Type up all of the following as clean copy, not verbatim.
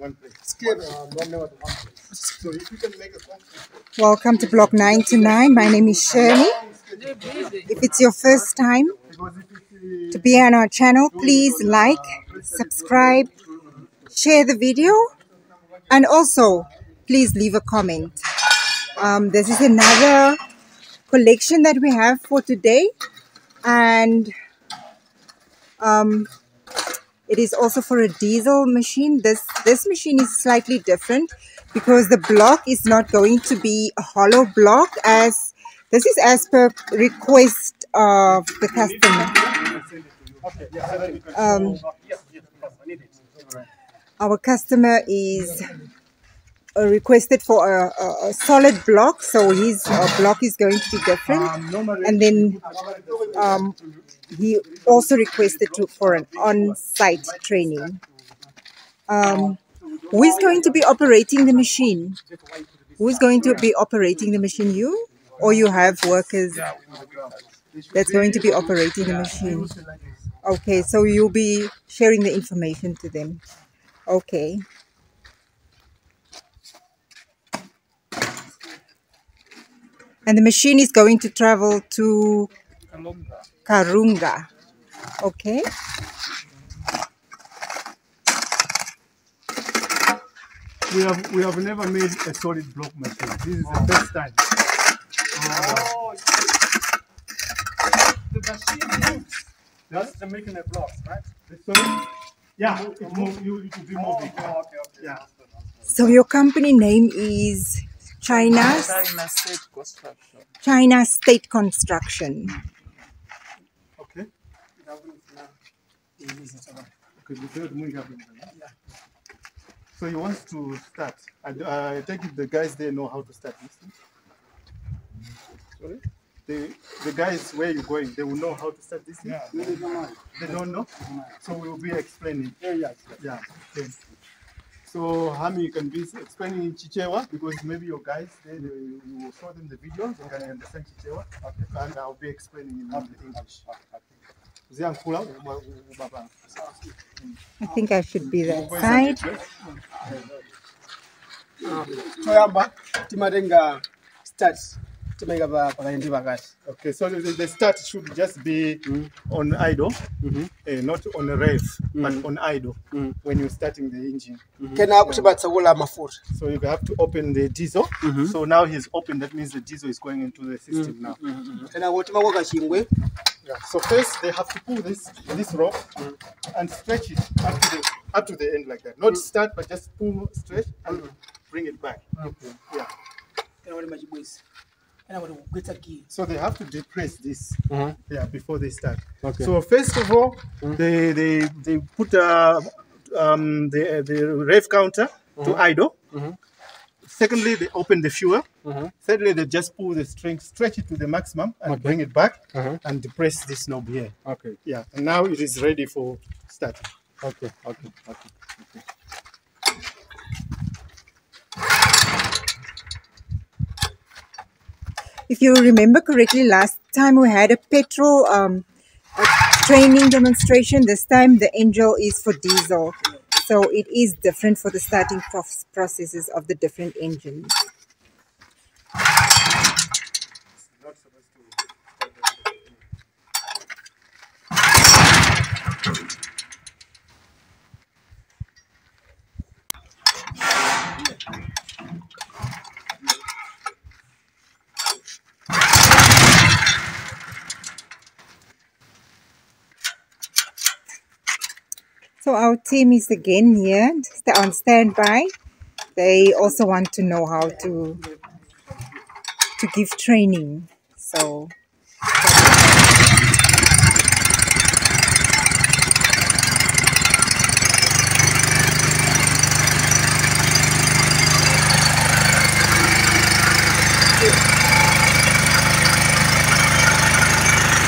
one place. So if you can make a Welcome to Block 99. My name is Shirley. If it's your first time to be on our channel, please like, subscribe, share the video, and also please leave a comment. This is another collection that we have for today, and it is also for a diesel machine. This machine is slightly different because the block is not going to be a hollow block, as this is as per request of the customer. Our customer is requested for a solid block, so his block is going to be different, and then he also requested for an on-site training. Who is going to be operating the machine? Who is going to be operating the machine? You, or you have workers that's going to be operating the machine? Okay, so you'll be sharing the information to them. Okay. And the machine is going to travel to Karunga. Okay. We have never made a solid block machine. This is the first time. The machine moves. That's the making a block, right? Yeah, it will be moving. Okay. Yeah. So your company name is China State Construction. China State Construction. Okay. So he wants to start. I take it the guys there know how to start this thing. Sorry? The guys where you're going, they will know how to start this thing? Yeah. They don't know? So we will be explaining. Yeah. Okay. So Hami, you can be explaining in Chichewa, because maybe your guys, you will show them the videos, they can understand Chichewa. Okay. And I'll be explaining in English. I think I should be that side. Toyamba timatenga starts. Okay, so the start should just be on idle, not on a rev, but on idle when you're starting the engine. So you have to open the diesel. So now he's open, that means the diesel is going into the system now. Yeah. So first they have to pull this rope and stretch it up to the end like that. Not start, but just pull, stretch, and bring it back. Okay. Yeah. So they have to depress this before they start. Okay. So first of all, they put the rev counter to idle. Secondly, they open the fuel. Thirdly, they just pull the string, stretch it to the maximum, and bring it back and depress this knob here. Okay. Yeah. And now it is ready for starting. Okay. If you remember correctly, last time we had a petrol training demonstration. This time the Angel is for diesel. So it is different for the starting processes of the different engines. So our team is again here on standby. They also want to know how to give training. So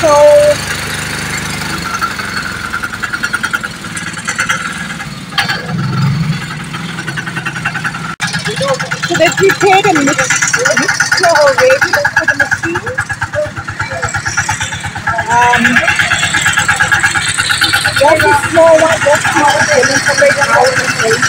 So they prepared a mixture already for the machine. Just a small one, just to demonstrate how it is.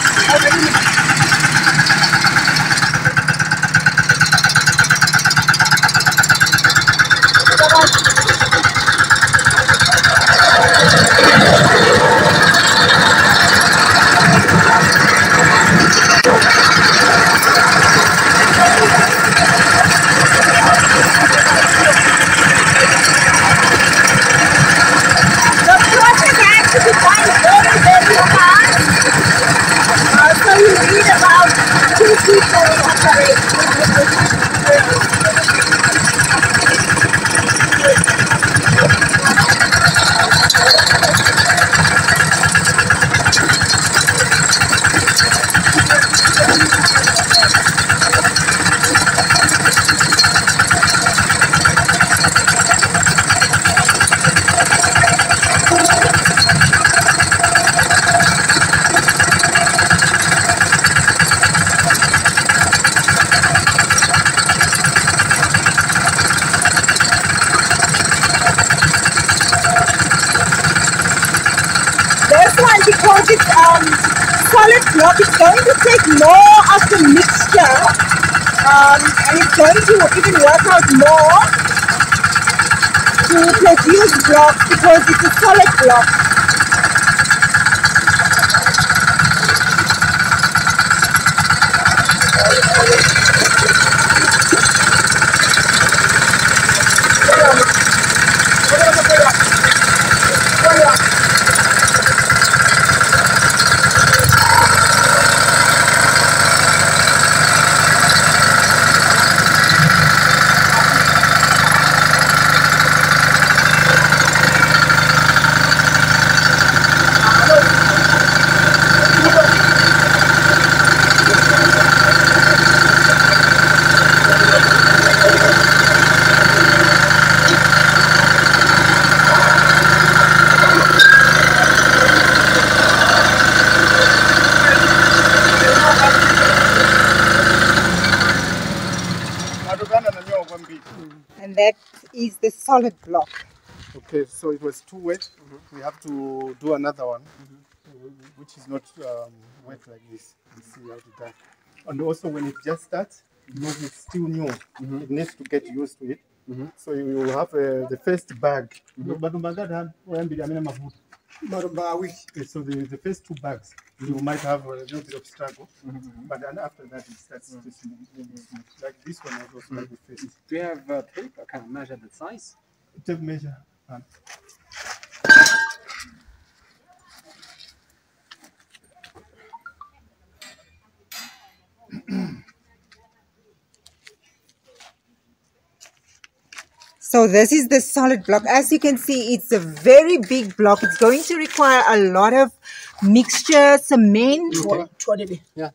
Because it's solid block, it's going to take more of the mixture and it's going to even work out more to produce blocks because it's a solid block. And that is the solid block. Okay, so it was too wet. We have to do another one, which is not wet like this. You see how to done. And also when it just starts, because it's still new, it needs to get used to it. So you will have the first bag. Okay, so the first two bags, you might have a little bit of struggle, but then after that it starts to smooth. Like this one was also like the first. Do you have tape? I can measure the size. Tape measure. So this is the solid block. As you can see, it's a very big block. It's going to require a lot of mixture, cement. Yeah.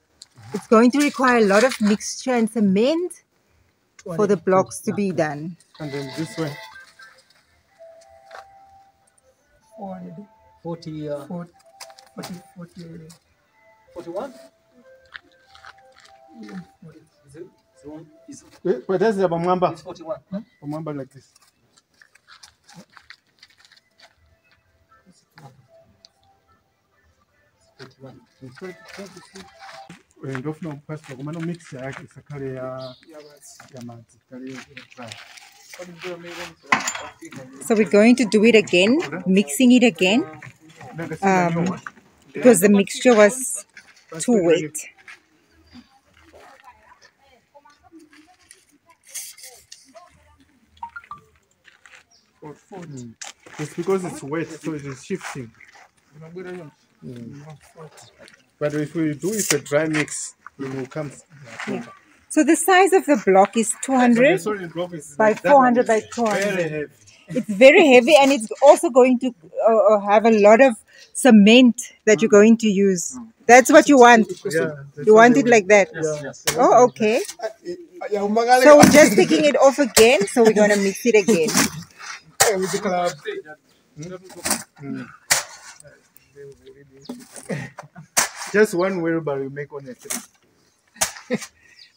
It's going to require a lot of mixture and cement for the blocks to be done. And then this way. 40, 41? Wait, that's the Bamwamba. It's 41. Bamwamba like this. Ndofuna kupaswa kumano mix yake sakale ya mazi kale dry. So we're going to do it again, mixing it again, because the mixture was too wet. It's because it's wet, so it is shifting. But if we do it a dry mix, it will come. Yeah. So the size of the block is 200 by 400 by 200. Very heavy. It's very heavy, and it's also going to have a lot of cement that you're going to use. That's what you want. Yeah, You want it like that? Yes. Oh, okay. So we're just taking it off again, so we're going to mix it again. Just one wheelbarrow you make on a 3.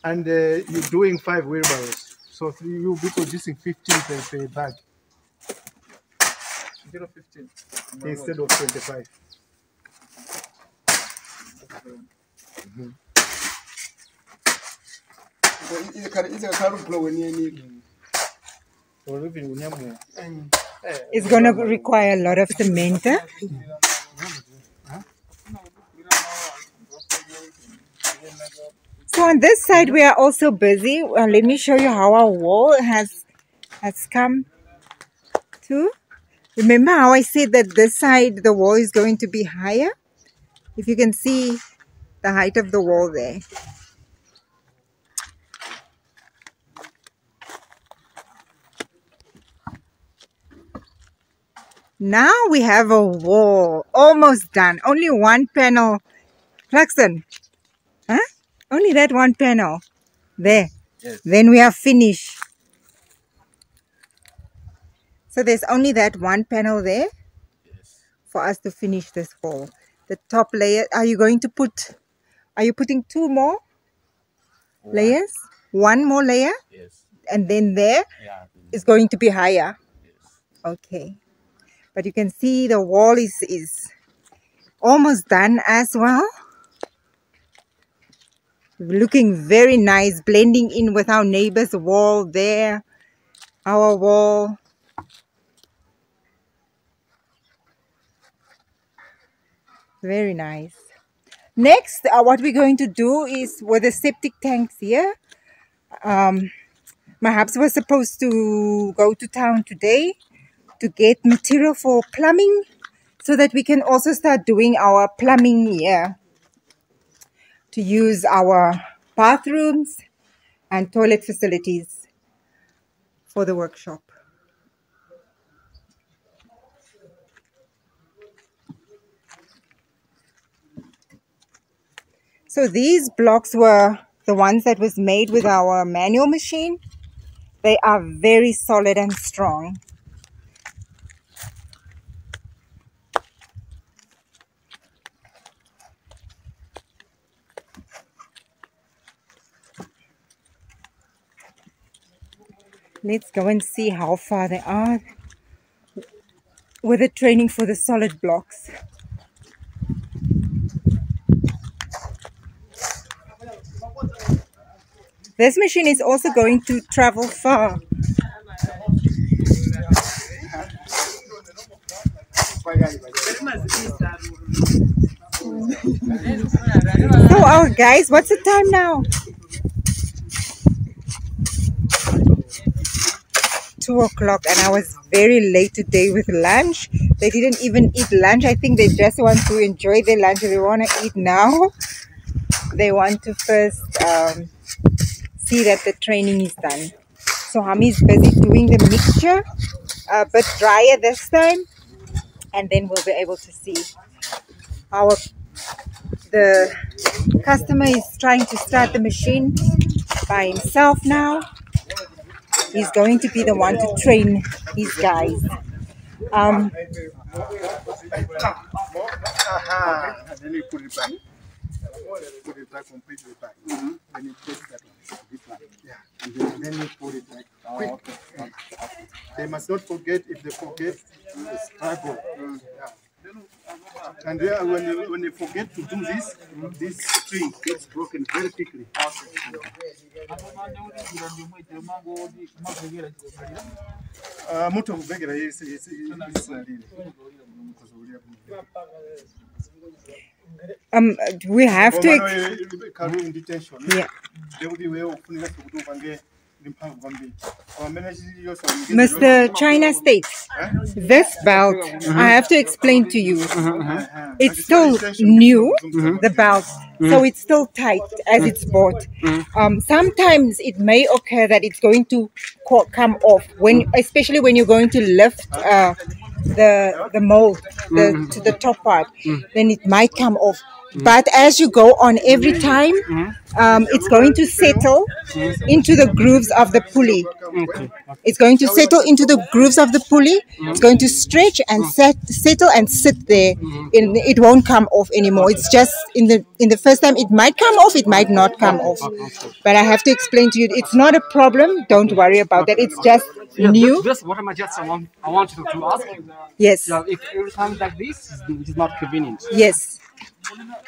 And you're doing 5 wheelbarrows. So you'll be producing 15 per bag. 0.15 instead of 25. It's going to require a lot of cement. So on this side we are also busy. Let me show you how our wall has come to. Remember how I said that this side the wall is going to be higher? If you can see the height of the wall there. Now we have a wall almost done. Only one panel. Clarkson, huh? Only that one panel. There. Yes. Then we are finished. So there's only that one panel there. Yes. For us to finish this wall. The top layer, are you putting two more layers? One more layer? Yes. And then there is going to be higher. Yes. Okay. But you can see the wall is almost done as well. Looking very nice, blending in with our neighbor's wall there. Our wall. Very nice. Next, what we're going to do is with the septic tanks here. My hubs was supposed to go to town today to get material for plumbing so that we can also start doing our plumbing here to use our bathrooms and toilet facilities for the workshop. So these blocks were the ones that was made with our manual machine. They are very solid and strong. Let's go and see how far they are with the training for the solid blocks. This machine is also going to travel far. So, guys, what's the time now? 2 o'clock, and I was very late today with lunch. They didn't even eat lunch. I think they just want to enjoy their lunch. They want to eat now. They want to first see that the training is done. So Hami is busy doing the mixture, a bit drier this time, and then we'll be able to see. The customer is trying to start the machine by himself now. He's going to be the one to train his guys. Then you put it back. Put it back completely back. Then you press that one. This one. Yeah. And then you put it back. Quick. Okay. They must not forget. If they forget, they struggle. Yeah. And then when they forget to do this, this string gets broken very quickly. We have to. Yeah. Mr. China States, this belt, I have to explain to you, it's still new, the belt, so it's still tight as it's bought. Sometimes it may occur that it's going to come off, especially when you're going to lift the mold to the top part, then it might come off. but as you go on every time, it's going to settle into the grooves of the pulley. It's going to settle into the grooves of the pulley. It's going to stretch and settle and sit there. It won't come off anymore. It's just in the first time it might come off, it might not come off. But I have to explain to you, it's not a problem. Don't worry about that. It's just new. This what I wanted to ask you. Yes. If every time like this, it is not convenient. Yes.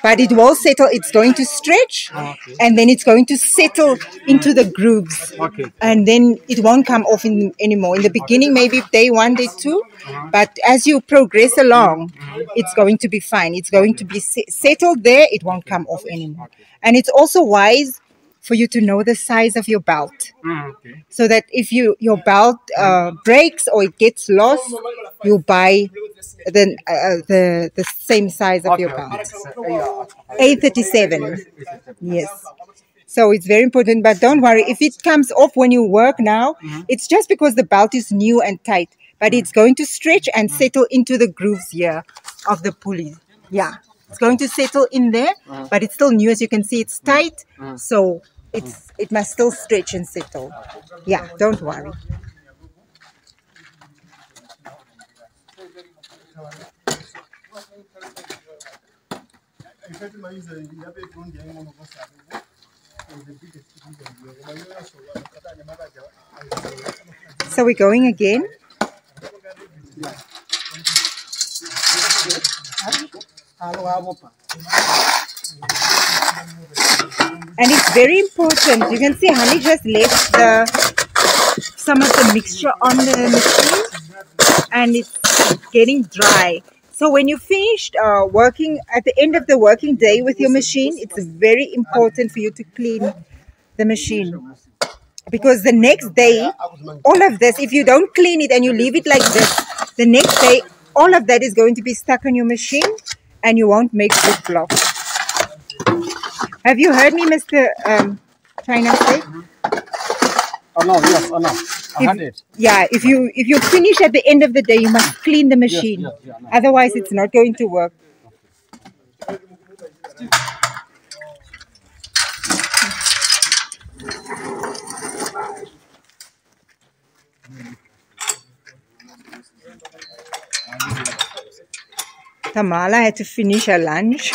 But it will settle. It's going to stretch, and then it's going to settle into the grooves. And then it won't come off anymore. In the beginning, maybe day 1, day 2, but as you progress along, it's going to be fine. It's going to be settled there. It won't come off anymore. And it's also wise for you to know the size of your belt, so that if your belt breaks or it gets lost, you buy the same size of your belt. A37. Yes. So it's very important, but don't worry. If it comes off when you work now, it's just because the belt is new and tight, but it's going to stretch and settle into the grooves here of the pulley. Yeah. It's going to settle in there, but it's still new. As you can see, it's tight, so it must still stretch and settle. Yeah, don't worry. So we're going again. And it's very important. You can see honey just left some of the mixture on the machine, and it's getting dry. So when you finished working at the end of the working day with your machine, it's very important for you to clean the machine, because the next day, all of this, if you don't clean it and you leave it like this, the next day, all of that is going to be stuck on your machine, and you won't make good blocks. Have you heard me, Mr. China say? Oh no, yes, oh no. I heard it. Yeah, if you finish at the end of the day, you must clean the machine. Yes, no. Otherwise, it's not going to work. Tamala had to finish her lunch.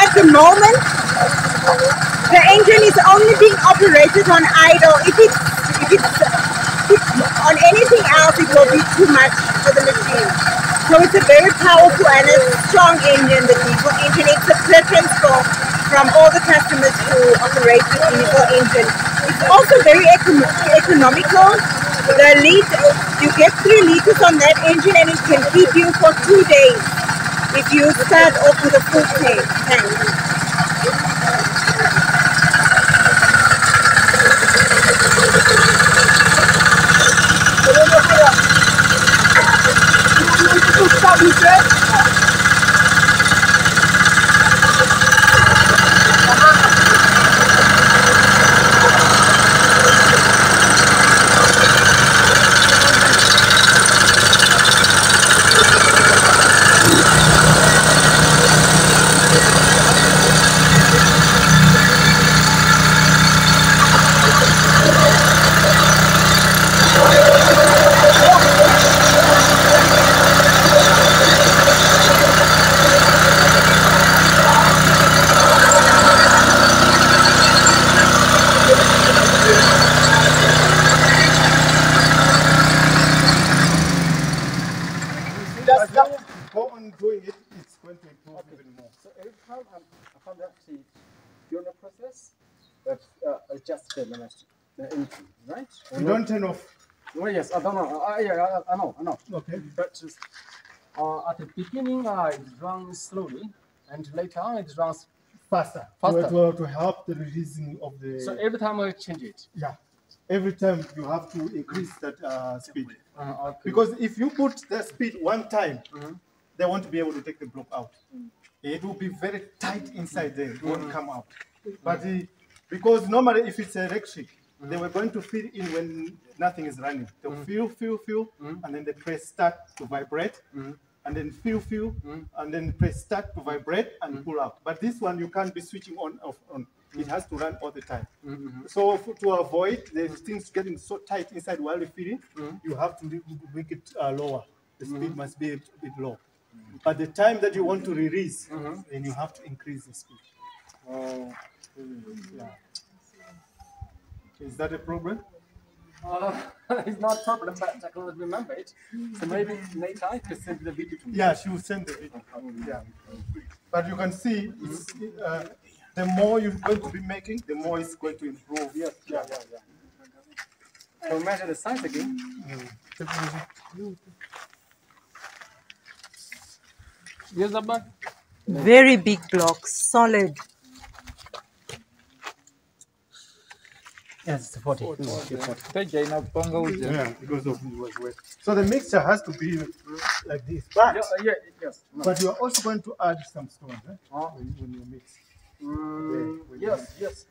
The moment the engine is only being operated on idle. If it's on anything else, it will be too much for the machine. So it's a very powerful and a strong engine, the diesel engine. It's a preference from all the customers to operate the diesel engine. It's also very economical. You get 3 liters on that engine, and it can keep you for 2 days. If you start off with a full tank. on doing it, it's going to improve even more. So every time I found that during the process, that adjust the entry, right? You don't turn off. Well, yes, I don't know. Yeah, I know. Okay. But at the beginning, it runs slowly, and later on, it runs Faster. faster. To help the releasing of the. So every time I change it. Yeah. Every time you have to increase that speed. Okay. Because if you put the speed one time, they won't be able to take the block out. It will be very tight inside there. It won't come out. But because normally if it's electric, they were going to fill in when nothing is running. They'll fill, and then they press start to vibrate, and then fill, and then press start to vibrate and pull out. But this one, you can't be switching on, off, on. It has to run all the time. So to avoid the things getting so tight inside while you're feeding, you have to make it lower. The speed must be a bit low. But the time that you want to release, then you have to increase the speed. Yeah. Is that a problem? It's not a problem, but I can't remember it. So maybe later I can send the video to me. Yeah, she will send the video. Yeah. But you can see, it's, the more you're going to be making, the more it's going to improve. Yes, yeah. So measure the size again. Yes, Abba. Very big blocks, solid. Yes, it's 40. Yeah, because of it was wet. So the mixture has to be like this. But, Yes. No. but you're also going to add some stones when you mix. Yes.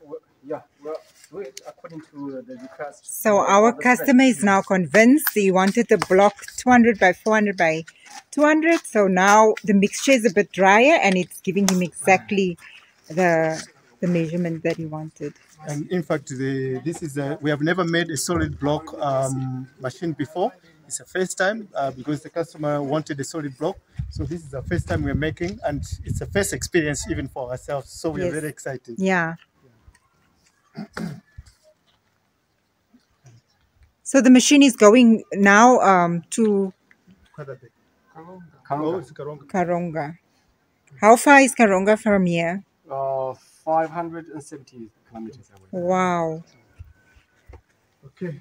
Well, do it according to the request. So our customer is now convinced. He wanted the block 200 by 400 by 200. So now the mixture is a bit drier and it's giving him exactly the measurement that he wanted. And in fact, we have never made a solid block machine before. It's the first time because the customer wanted a solid block. So this is the first time we're making, and it's the first experience even for ourselves. So we're very excited. Yeah. So the machine is going now to Karonga. How far is Karonga from here? 570 kilometers away. Wow. Okay.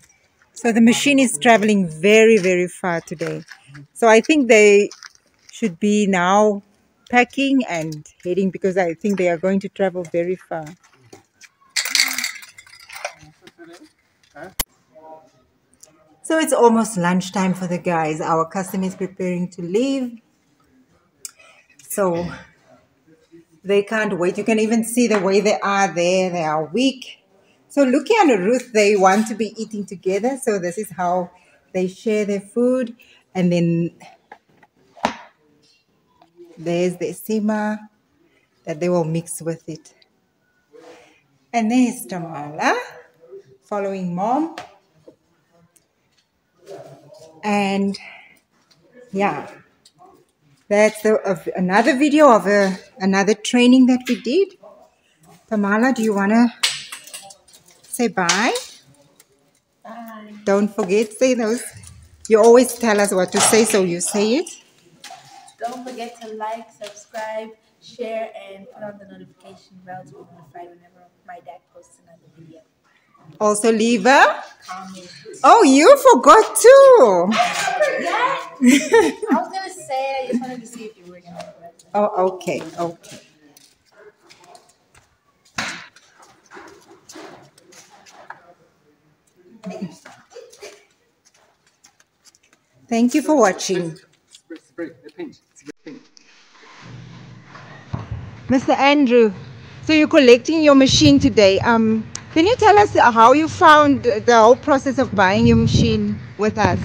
So the machine is traveling very, very far today. So I think they should be now packing and heading because I think they are going to travel very far. So it's almost lunchtime for the guys. Our customer is preparing to leave. So they can't wait. You can even see the way they are there. They are weak. So Luki and Ruth, they want to be eating together. So this is how they share their food. And then there's the sima that they will mix with it. And there's Tamala following mom. And yeah, that's another video of another training that we did. Tamala, do you want to say bye? Bye. Don't forget, say those. You always tell us what to say, so you say it. Don't forget to like, subscribe, share, and put on the notification bell to be notified whenever my dad posts another video. Also leave a Comment. Oh, you forgot too. Yeah. I was gonna say it. I just wanted to see if you were gonna do it. Oh, okay. Thank you for watching. Mr. Andrew, so you're collecting your machine today. Can you tell us how you found the whole process of buying your machine with us?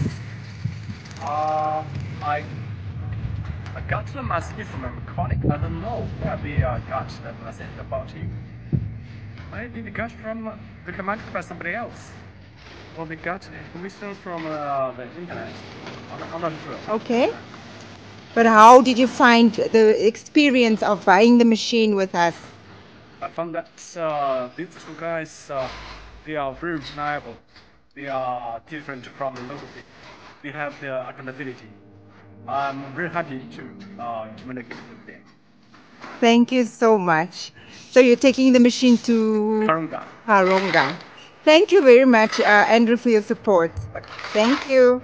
I got the message from a mechanic. I don't know where they got the message about you. I did got from recommended by somebody else. Well, we got information from the internet. I'm not sure. Okay. But how did you find the experience of buying the machine with us? I found that these two guys, they are very reliable. They are different from the local. They have their accountability. I'm very happy to communicate with them. Thank you so much. So you're taking the machine to Karunga. Haronga. Thank you very much, Andrew, for your support. Thank you.